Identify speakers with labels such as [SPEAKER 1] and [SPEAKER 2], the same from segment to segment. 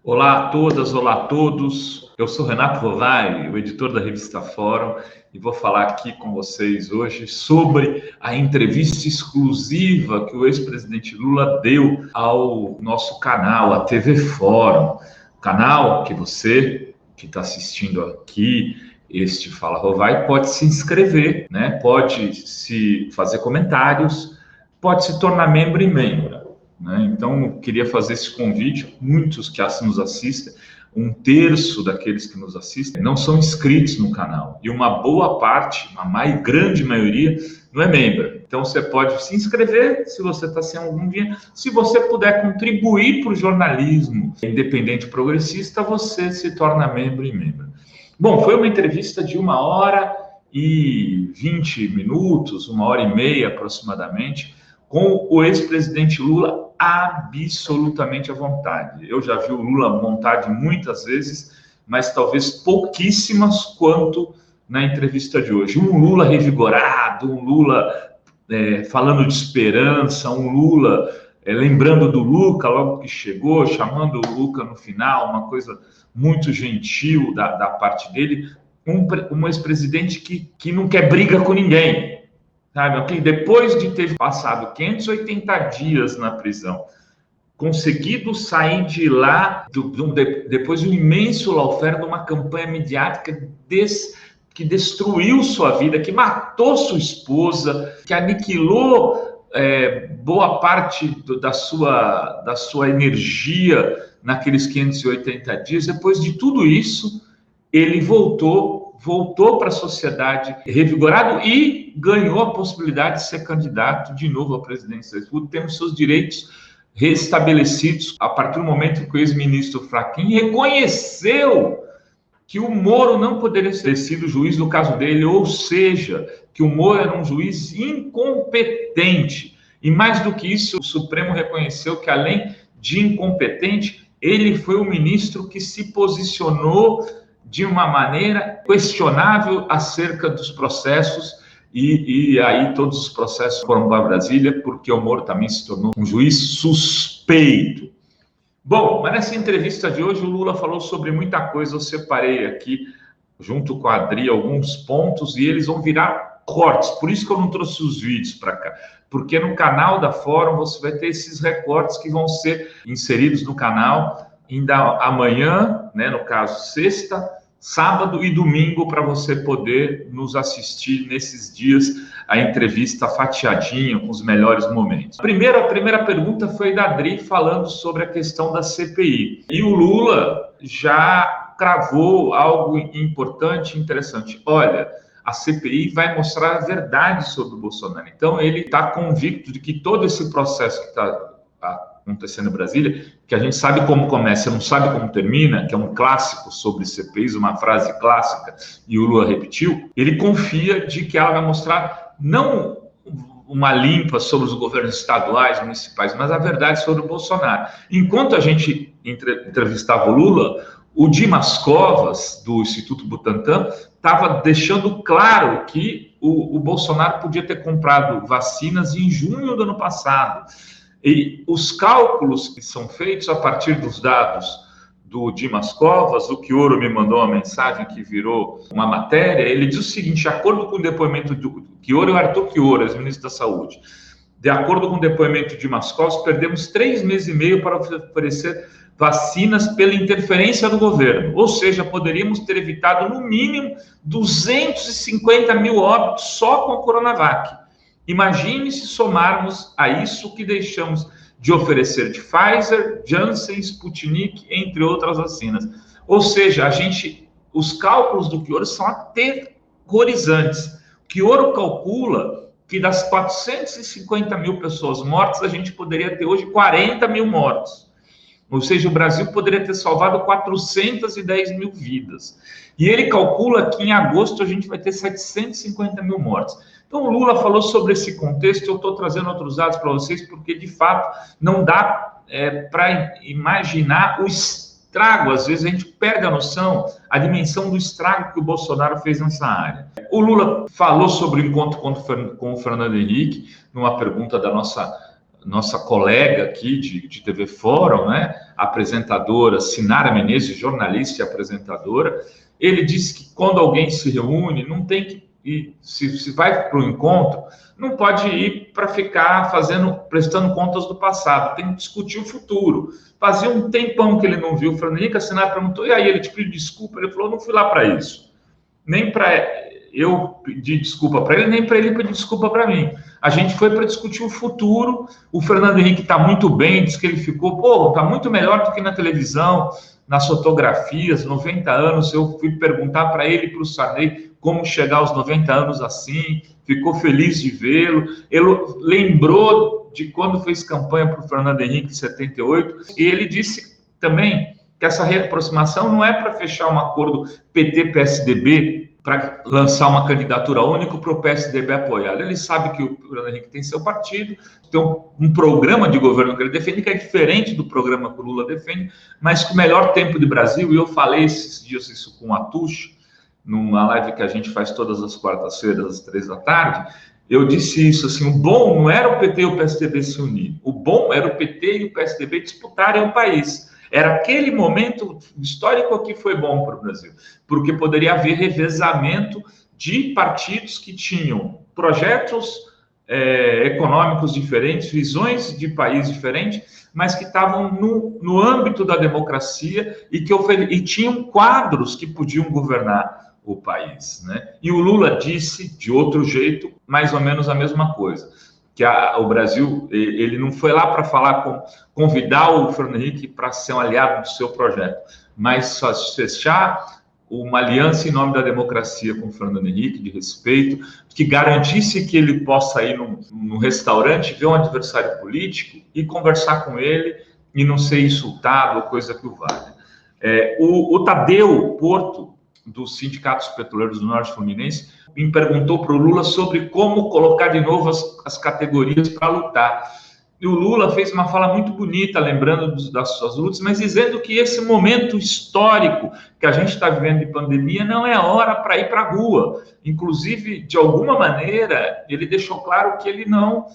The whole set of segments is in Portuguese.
[SPEAKER 1] Olá a todas, olá a todos. Eu sou Renato Rovai, o editor da revista Fórum, e vou falar aqui com vocês hoje sobre a entrevista exclusiva que o ex-presidente Lula deu ao nosso canal, a TV Fórum, canal que você que está assistindo aqui este Fala Rovai pode se inscrever, né? Pode se fazer comentários, pode se tornar membro e membro. Então, eu queria fazer esse convite. Muitos que nos assistem, um terço daqueles que nos assistem, não são inscritos no canal. E uma boa parte, grande maioria, não é membro. Então, você pode se inscrever se você está sem algum dinheiro. Se você puder contribuir para o jornalismo independente progressista, você se torna membro e membro. Bom, foi uma entrevista de 1h20 minutos, 1h30 aproximadamente, com o ex-presidente Lula absolutamente à vontade. Eu já vi o Lula à vontade muitas vezes, mas talvez pouquíssimas quanto na entrevista de hoje. Um Lula revigorado, um Lula falando de esperança, um Lula lembrando do Luca logo que chegou, chamando o Luca no final, uma coisa muito gentil da parte dele. Um ex-presidente que não quer briga com ninguém. Sabe, depois de ter passado 580 dias na prisão, conseguido sair de lá, depois de um imenso lawfare, de uma campanha mediática que destruiu sua vida, que matou sua esposa, que aniquilou boa parte da sua energia naqueles 580 dias. Depois de tudo isso, ele voltou para a sociedade revigorado e ganhou a possibilidade de ser candidato de novo à presidência da República, tendo seus direitos restabelecidos a partir do momento que o ex-ministro Fachin reconheceu que o Moro não poderia ter sido juiz no caso dele, ou seja, que o Moro era um juiz incompetente. E mais do que isso, o Supremo reconheceu que, além de incompetente, ele foi o ministro que se posicionou de uma maneira questionável acerca dos processos, e aí todos os processos foram para Brasília, porque o Moro também se tornou um juiz suspeito. Bom, mas nessa entrevista de hoje o Lula falou sobre muita coisa. Eu separei aqui, junto com a Adri, alguns pontos, e eles vão virar cortes. Por isso que eu não trouxe os vídeos para cá, porque no canal da Fórum você vai ter esses recortes que vão ser inseridos no canal ainda amanhã, né, no caso sexta, sábado e domingo, para você poder nos assistir nesses dias, a entrevista fatiadinha com os melhores momentos. A primeira pergunta foi da Adri, falando sobre a questão da CPI. E o Lula já cravou algo importante e interessante. Olha, a CPI vai mostrar a verdade sobre o Bolsonaro. Então, ele está convicto de que todo esse processo que está acontecendo em Brasília, que a gente sabe como começa, não sabe como termina, que é um clássico sobre CPIs, uma frase clássica, e o Lula repetiu, ele confia de que ela vai mostrar não uma limpa sobre os governos estaduais, municipais, mas a verdade sobre o Bolsonaro. Enquanto a gente entrevistava o Lula, o Dimas Covas, do Instituto Butantan, estava deixando claro que o Bolsonaro podia ter comprado vacinas em junho do ano passado. E os cálculos que são feitos a partir dos dados do Dimas Covas, o Chioro me mandou uma mensagem que virou uma matéria, ele diz o seguinte: de acordo com o depoimento do Chioro, o Arthur Chioro, ex-ministro da Saúde, de acordo com o depoimento de Dimas Covas, perdemos 3 meses e meio para oferecer vacinas pela interferência do governo, ou seja, poderíamos ter evitado no mínimo 250 mil óbitos só com a Coronavac. Imagine se somarmos a isso que deixamos de oferecer de Pfizer, Janssen, Sputnik, entre outras vacinas. Ou seja, os cálculos do Chioro são aterrorizantes. O Chioro calcula que das 450 mil pessoas mortas, a gente poderia ter hoje 40 mil mortos. Ou seja, o Brasil poderia ter salvado 410 mil vidas. E ele calcula que em agosto a gente vai ter 750 mil mortes. Então, o Lula falou sobre esse contexto. Eu estou trazendo outros dados para vocês, porque, de fato, não dá para imaginar o estrago. Às vezes, a gente perde a noção, a dimensão do estrago que o Bolsonaro fez nessa área. O Lula falou sobre o encontro com o Fernando Henrique, numa pergunta da nossa nossa colega aqui de TV Fórum, né, apresentadora, Sinara Menezes, jornalista e apresentadora, ele disse que quando alguém se reúne, não tem que ir, se vai para o encontro, não pode ir para ficar prestando contas do passado, tem que discutir o futuro. Fazia um tempão que ele não viu o Fernando Henrique, a Sinara perguntou, e aí ele te pediu desculpa? Ele falou, não fui lá para isso, nem para eu pedir desculpa para ele, nem para ele pedir desculpa para mim. A gente foi para discutir o futuro. O Fernando Henrique está muito bem, diz que ele ficou, está muito melhor do que na televisão, nas fotografias, 90 anos. Eu fui perguntar para ele e para o Sarney como chegar aos 90 anos assim, ficou feliz de vê-lo. Ele lembrou de quando fez campanha para o Fernando Henrique em 78, e ele disse também que essa reaproximação não é para fechar um acordo PT-PSDB, para lançar uma candidatura única para o PSDB apoiar. Ele sabe que o Fernando Henrique tem seu partido, tem um programa de governo que ele defende, que é diferente do programa que o Lula defende, mas que o melhor tempo de Brasil, e eu falei esses dias isso com o Atush, numa live que a gente faz todas as quartas-feiras, às 3 da tarde, eu disse isso, assim, o bom não era o PT e o PSDB se unirem, o bom era o PT e o PSDB disputarem o país. Era aquele momento histórico que foi bom para o Brasil, porque poderia haver revezamento de partidos que tinham projetos econômicos diferentes, visões de país diferentes, mas que estavam no âmbito da democracia e tinham quadros que podiam governar o país, né? E o Lula disse, de outro jeito, mais ou menos a mesma coisa, que o Brasil, ele não foi lá para convidar o Fernando Henrique para ser um aliado do seu projeto, mas fechar uma aliança em nome da democracia com o Fernando Henrique, de respeito, que garantisse que ele possa ir num restaurante, ver um adversário político e conversar com ele e não ser insultado ou coisa que o valha. O Tadeu Porto, dos sindicatos petroleiros do Norte Fluminense, me perguntou para o Lula sobre como colocar de novo as categorias para lutar. E o Lula fez uma fala muito bonita, lembrando das suas lutas, mas dizendo que esse momento histórico que a gente está vivendo de pandemia não é hora para ir para a rua. Inclusive, de alguma maneira, ele deixou claro que ele não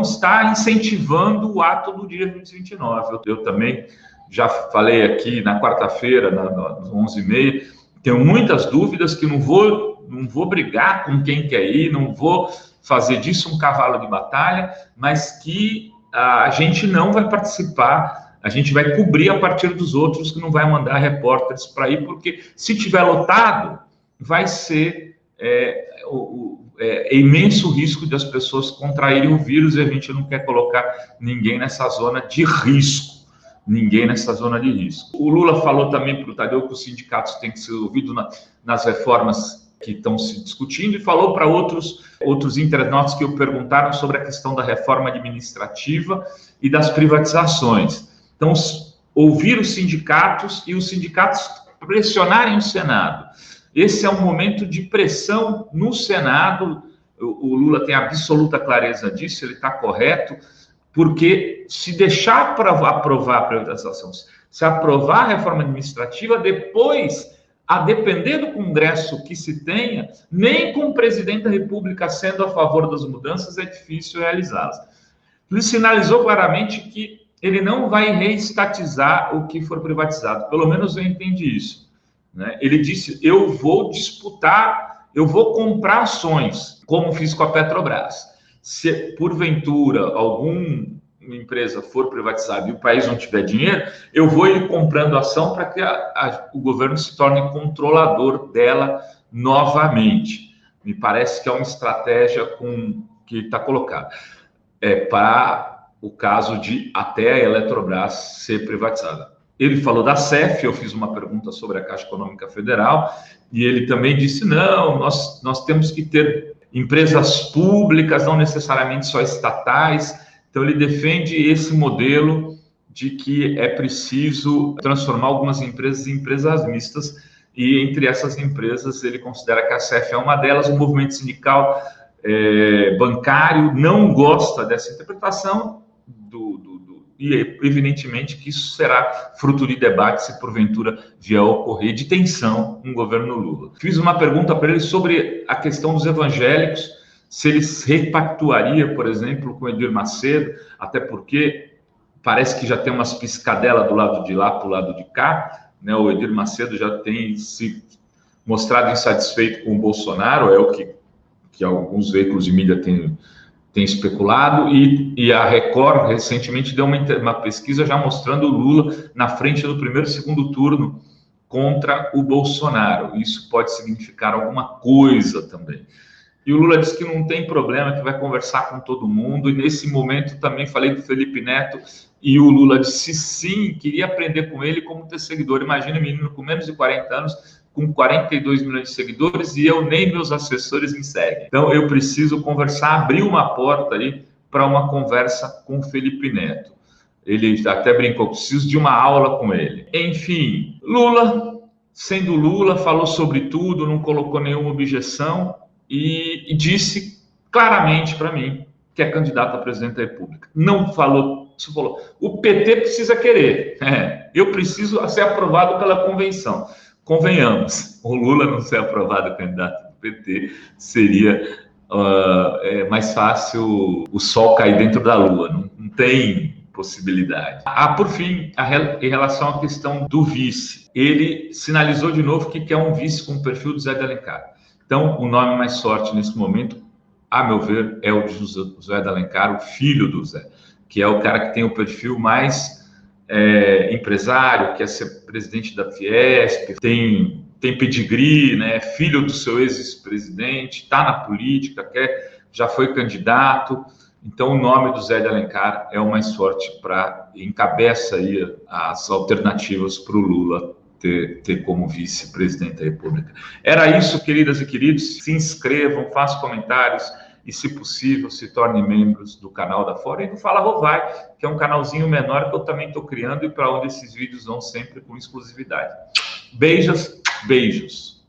[SPEAKER 1] está incentivando o ato do dia 29. Eu também já falei aqui na quarta-feira, às 11h30, tenho muitas dúvidas que não vou brigar com quem quer ir, não vou fazer disso um cavalo de batalha, mas que a gente não vai participar, a gente vai cobrir a partir dos outros, que não vai mandar repórteres para ir, porque se tiver lotado, vai ser imenso risco de as pessoas contraírem o vírus, e a gente não quer colocar ninguém nessa zona de risco. O Lula falou também para o Tadeu que os sindicatos têm que ser ouvidos nas reformas que estão se discutindo, e falou para outros internautas que o perguntaram sobre a questão da reforma administrativa e das privatizações. Então, ouvir os sindicatos e os sindicatos pressionarem o Senado. Esse é um momento de pressão no Senado. O Lula tem absoluta clareza disso, ele está correto, porque se deixar para aprovar a privatização, se aprovar a reforma administrativa, depois, a depender do Congresso que se tenha, nem com o presidente da República sendo a favor das mudanças, é difícil realizá-las. Ele sinalizou claramente que ele não vai reestatizar o que for privatizado, pelo menos eu entendi isso, né? Ele disse, eu vou disputar, eu vou comprar ações, como fiz com a Petrobras. Se porventura alguma empresa for privatizada e o país não tiver dinheiro, eu vou ir comprando ação para que o governo se torne controlador dela novamente. Me parece que é uma estratégia que está colocada. Para o caso de até a Eletrobras ser privatizada. Ele falou da CEF, eu fiz uma pergunta sobre a Caixa Econômica Federal, e ele também disse, não, nós temos que ter empresas públicas, não necessariamente só estatais. Então, ele defende esse modelo de que é preciso transformar algumas empresas em empresas mistas, e entre essas empresas ele considera que a CEF é uma delas. O movimento sindical bancário não gosta dessa interpretação e evidentemente que isso será fruto de debate se porventura vier a ocorrer de tensão no governo Lula. Fiz uma pergunta para ele sobre a questão dos evangélicos, se ele repactuaria, por exemplo, com Edir Macedo, até porque parece que já tem umas piscadelas do lado de lá para o lado de cá, né? O Edir Macedo já tem se mostrado insatisfeito com o Bolsonaro, é o que alguns veículos de mídia têm especulado, e a Record recentemente deu uma pesquisa já mostrando o Lula na frente do primeiro e segundo turno contra o Bolsonaro. Isso pode significar alguma coisa também. E o Lula disse que não tem problema, que vai conversar com todo mundo. E nesse momento também falei do Felipe Neto, e o Lula disse sim, queria aprender com ele como ter seguidor. Imagina, menino com menos de 40 anos, com 42 milhões de seguidores, e eu nem meus assessores me seguem. Então eu preciso conversar, abrir uma porta aí para uma conversa com o Felipe Neto. Ele até brincou, preciso de uma aula com ele. Enfim, Lula, sendo Lula, falou sobre tudo, não colocou nenhuma objeção, e disse claramente para mim que é candidato a presidente da República. Não falou, só falou, o PT precisa querer, eu preciso ser aprovado pela convenção. Convenhamos, o Lula não ser aprovado candidato do PT seria mais fácil o sol cair dentro da lua, não tem possibilidade. Por fim, em relação à questão do vice, ele sinalizou de novo que quer um vice com o perfil do Zé de Alencar. Então, o nome mais forte nesse momento, a meu ver, é o de José de Alencar, o filho do Zé, que é o cara que tem o perfil mais empresário, quer ser presidente da Fiesp, tem pedigree, né? Filho do seu ex-presidente, está na política, já foi candidato. Então, o nome do Zé de Alencar é o mais forte encabeça aí as alternativas para o Lula ter como vice-presidente da República. Era isso, queridas e queridos. Se inscrevam, façam comentários e, se possível, se tornem membros do canal da Fora e do Fala Rovai, que é um canalzinho menor que eu também estou criando e para onde esses vídeos vão sempre com exclusividade. Beijos, beijos.